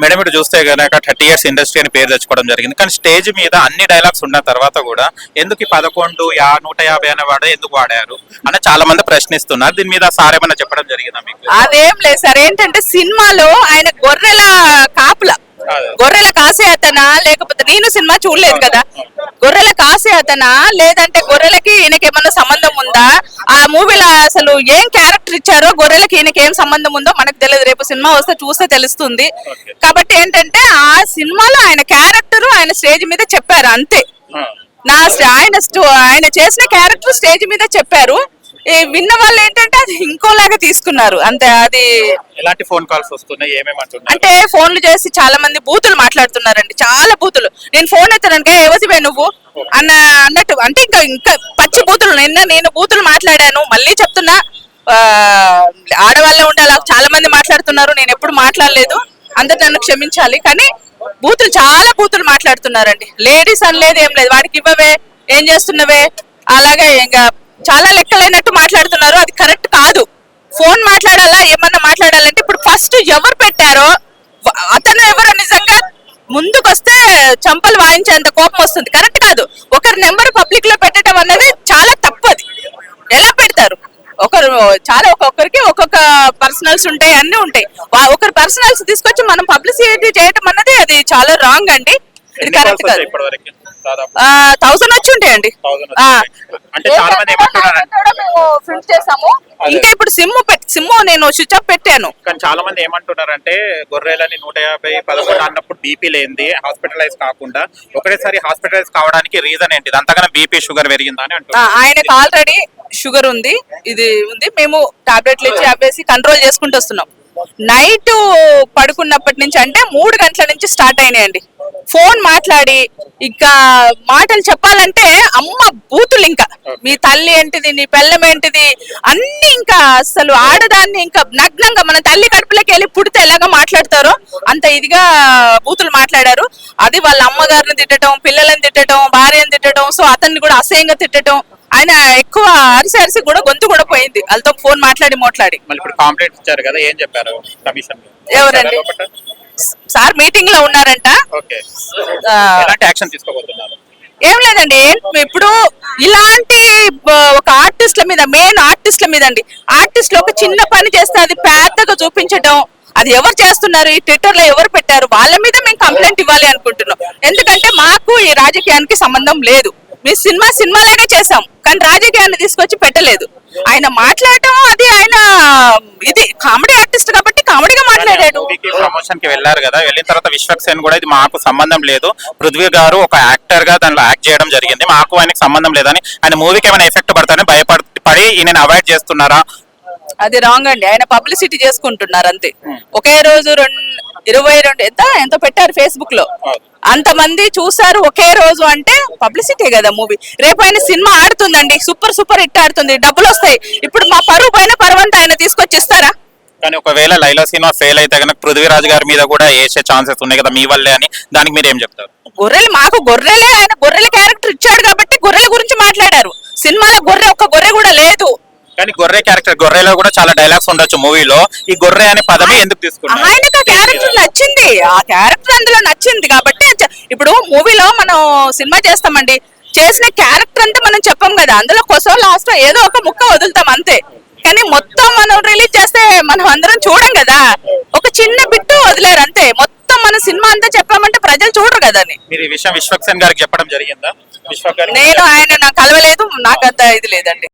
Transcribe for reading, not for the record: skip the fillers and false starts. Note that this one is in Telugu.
మేడం ఇటు చూస్తే కనుక 30 years ఇండస్ట్రీ అని పేరు తెచ్చుకోవడం జరిగింది. కానీ స్టేజ్ మీద అన్ని డైలాగ్స్ ఉన్న తర్వాత కూడా ఎందుకు ఈ 11 150 అనే వాడు ఎందుకు వాడారు అని చాలా మంది ప్రశ్నిస్తున్నారు. దీని మీద సార్ ఏమైనా చెప్పడం జరిగిందా మీకు? అదేం లేదు సార్. ఏంటంటే సినిమాలో ఆయన గొర్రెల కాసే అతనా, లేకపోతే నేను సినిమా చూడలేదు కదా, గొర్రెల కాసే అతనా లేదంటే గొర్రెలకి ఈయనకి ఏమన్నా సంబంధం ఉందా, ఆ మూవీలో అసలు ఏం క్యారెక్టర్ ఇచ్చారో గొర్రెలకి ఈయనకి ఏం సంబంధం ఉందో మనకు తెలియదు. రేపు సినిమా వస్తే చూస్తే తెలుస్తుంది. కాబట్టి ఏంటంటే ఆ సినిమాలో ఆయన క్యారెక్టర్ ఆయన స్టేజ్ మీద చెప్పారు అంతే. ఆయన చేసిన క్యారెక్టర్ స్టేజ్ మీద చెప్పారు. విన్న వాళ్ళు ఏంటంటే అది ఇంకోలాగా తీసుకున్నారు అంతే. అది ఎలాంటి ఫోన్ కాల్స్ వస్తున్నాయి, ఏమేమంటున్నారు అంటే ఫోన్లు చేసి చాలా మంది బూతులు మాట్లాడుతున్నారండి, చాలా బూతులు. నేను ఫోన్ ఎత్తానంటే ఎవరివే నువ్వు అన్నట్టు, అంటే ఇంకా పచ్చి బూతులు. నేను బూతులు మాట్లాడాను, మళ్ళీ చెప్తున్నా, ఆడవాళ్ళే ఉండాలి. చాలా మంది మాట్లాడుతున్నారు, నేను ఎప్పుడు మాట్లాడలేదు, అందరు నన్ను క్షమించాలి. కానీ చాలా బూతులు మాట్లాడుతున్నారండి. లేడీస్ అని లేదు, ఏం లేదు, వాడికి ఇవ్వవే, ఏం చేస్తున్నవే, అలాగే ఇంకా చాలా లెక్కలైనట్టు మాట్లాడుతున్నారు. అది కరెక్ట్ కాదు. ఫోన్ మాట్లాడాలా, ఏమన్నా మాట్లాడాలంటే ఇప్పుడు ఫస్ట్ ఎవరు పెట్టారో అతను ఎవరో నిజంగా ముందుకొస్తే చంపలు వాయించేంత కోపం వస్తుంది. కరెక్ట్ కాదు. ఒకరి నెంబర్ పబ్లిక్ లో పెట్టడం అనేది చాలా తప్పది. ఎలా పెడతారు? ఒక్కొక్కరికి ఒక్కొక్క పర్సనల్స్ ఉంటాయి, అన్ని ఉంటాయి. ఒకరి పర్సనల్స్ తీసుకొచ్చి మనం పబ్లిసిటీ చేయడం అన్నది అది చాలా రాంగ్ అండి. ఇది కరెక్ట్ కాదు. 1000 వచ్చి ఉంటాయండి. ప్రింట్ చేసాము. ఇంకా ఇప్పుడు సిమ్ నేను స్విచ్ ఆఫ్ పెట్టాను. కానీ చాలా మంది ఏమంటున్నారంటే గొర్రెలని 150 11 అన్నప్పుడు బీపీ లేనిది హాస్పిటలైజ్ కాకుండా ఒకటేసారి హాస్పిటలైజ్ కావడానికి రీజన్ ఏంటిది? అంతగానో బీపీ షుగర్ పెరిగిందా అని అంటున్నారు. ఆయనకు ఆల్రెడీ షుగర్ ఉంది, ఇది ఉంది. మేము టాబ్లెట్లు ఇచ్చి అవేసి కంట్రోల్ చేసుకుంటూ వస్తున్నాం. నైట్ పడుకున్నప్పటి నుంచి అంటే 3 గంటల నుంచి స్టార్ట్ అయినాయండి. ఫోన్ మాట్లాడి ఇంకా మాటలు చెప్పాలంటే అమ్మ బూతులు, ఇంకా మీ తల్లి ఏంటిది, నీ పెళ్ళం ఏంటిది, అన్ని ఇంకా అసలు ఆడదాన్ని ఇంకా నగ్నంగా మన తల్లి కడుపులోకి వెళ్ళి పుడితే ఎలాగో మాట్లాడతారో అంత ఇదిగా బూతులు మాట్లాడారు. అది వాళ్ళ అమ్మగారిని తిట్టడం, పిల్లలని తిట్టడం, భార్యను తిట్టడం, సో అతన్ని కూడా అసహ్యంగా తిట్టడం. ఆయన ఎక్కువ అరిసి కూడా గొంతు కూడా పోయింది వాళ్ళతో ఫోన్ మాట్లాడి. ఇప్పుడు కంప్లైంట్ ఇచ్చారు కదా, ఏం చెప్పారు కమిషన్? ఎవరండి? సార్ మీటింగ్ లో ఉన్నారంట. యాక్షన్ తీసుకోబోతున్నారు? ఏం లేదండి. ఇప్పుడు ఇలాంటి ఒక ఆర్టిస్ట్ల మీద, మెయిన్ ఆర్టిస్ట్ల మీద అండి, ఆర్టిస్ట్లు ఒక చిన్న పని చేస్తే అది పెద్దగా చూపించడం, అది ఎవరు చేస్తున్నారు, ఈ ట్విట్టర్ లో ఎవరు పెట్టారు, వాళ్ళ మీద మేము కంప్లైంట్ ఇవ్వాలి అనుకుంటున్నాం. ఎందుకంటే మాకు ఈ రాజకీయానికి సంబంధం లేదు. మేము సినిమాలాగే చేసాం, కానీ రాజకీయాన్ని తీసుకొచ్చి పెట్టలేదు. ఆయన మాట్లాడటం అది ఆయన ఇది కామెడీ ఆర్టిస్ట్ కాబట్టి కామెడీగా మాట్లాడాడు. ప్రమోషన్ కి వెళ్ళారు కదా, వెళ్ళిన తర్వాత విశ్వక్సేన్ కూడా ఇది మాకు సంబంధం లేదు, పృథ్వీ గారు ఒక యాక్టర్ గా దానిలో యాక్ట్ చేయడం జరిగింది, మాకు ఆయనకు సంబంధం లేదని, ఆయన మూవీకి ఏమైనా ఎఫెక్ట్ పడతానని భయపడి ఈయన అవాయిడ్ చేస్తున్నారా? అది రాంగ్ అండి. ఆయన పబ్లిసిటీ చేసుకుంటున్నారు అంతే. ఒకే రోజు 22 ఎంతో పెట్టారు ఫేస్బుక్ లో, అంతమంది చూసారు ఒకే రోజు అంటే పబ్లిసిటీ కదా మూవీ. రేపు ఆయన సినిమా ఆడుతుందండి, సూపర్ హిట్ ఆడుతుంది, డబ్బులు వస్తాయి. ఇప్పుడు మా పరువు పైన పరువంతా ఆయన తీసుకొచ్చి ఇస్తారా? కానీ ఒకవేళ లైలా సినిమా ఫెయిల్ అయితే కనుక పృథ్వీరాజ్ గారి మీద కూడా వేసే ఛాన్సెస్ ఉన్నాయి కదా మీ వల్లే అని, దానికి మీరు ఏం చెప్తారు? మాకు గొర్రెలే, ఆయన గొర్రెల క్యారెక్టర్ ఇచ్చాడు కాబట్టి గొర్రెల గురించి మాట్లాడారు. సినిమాలో ఒక్క గొర్రె కూడా లేదు. కానీ గొర్రె క్యారెక్టర్, గొర్రెలో కూడా చాలా డైలాగ్స్ ఉండొచ్చు మూవీలో, ఈ గొర్రె అనే పదమే ఎందుకు తీసుకున్నారు? ఆయనకు ఆ క్యారెక్టర్ నచ్చింది, ఆ క్యారెక్టర్ అందులో నచ్చింది కాబట్టి. ఇప్పుడు మూవీలో మనం సినిమా చేస్తామండి, చేసిన క్యారెక్టర్ అంతా మనం చెప్పం కదా, అందులో కోసం లాస్ట్ ఏదో ఒక ముక్క వదులుతాం అంతే. కానీ మొత్తం మనం రిలీజ్ చేస్తే మనం అందరం చూడం కదా, ఒక చిన్న బిట్టు వదిలేరు అంతే. మొత్తం మన సినిమా అంతా చెప్పామంటే ప్రజలు చూడరు కదా అని. మీరు ఈ విషయం విశ్వక్సేన్ గారికి చెప్పడం జరిగిందా? నేను ఆయన నాకు కలవలేదు, నాకు అంత ఇది లేదండి.